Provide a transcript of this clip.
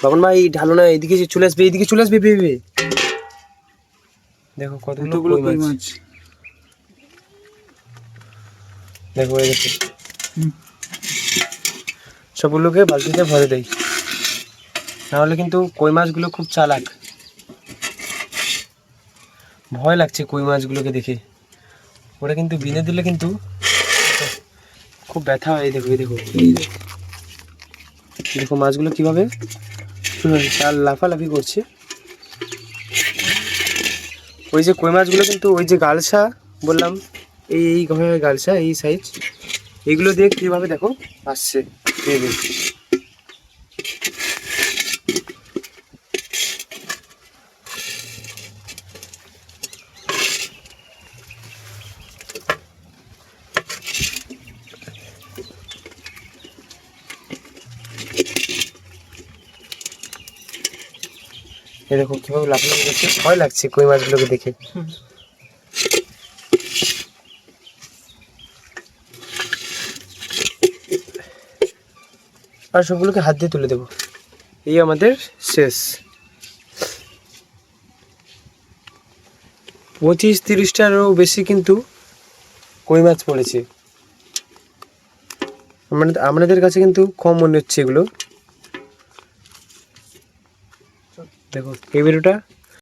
বাবন ভাই ঢালো না, এইদিকে চলে আসবে, এইদিকে চলে আসবে ভেবে। দেখো কতগুলো কই মাছ। দেখো এই দেখো সবগুলোকে বালতিতে ভরে দেয়, নাহলে কিন্তু কই মাছগুলো খুব চালাক। ভয় লাগছে কই মাছগুলোকে দেখে, ওরা কিন্তু বিনে দিলে কিন্তু খুব ব্যথা হয়। দেখো এই দেখো, দেখো মাছগুলো কিভাবে চাল লাফালাফি করছে। ওই যে কই মাছগুলো কিন্তু ওই যে গালসা বললাম, এই গালসা এই সাইজ, এইগুলো দিয়ে কিভাবে দেখো আসছে ভেবে। এই দেখো কিভাবে লাফালাফি করছে, ভয় লাগছে কই মাছগুলোকে দেখে। আর সবগুলোকে হাত দিয়ে তুলে দেবো, এই আমাদের শেষ। 25-30টারও বেশি কিন্তু কই মাছ পড়েছে। আমাদের কাছে কিন্তু কম মনে হচ্ছে এগুলো। দেখো এই ভিডিওটা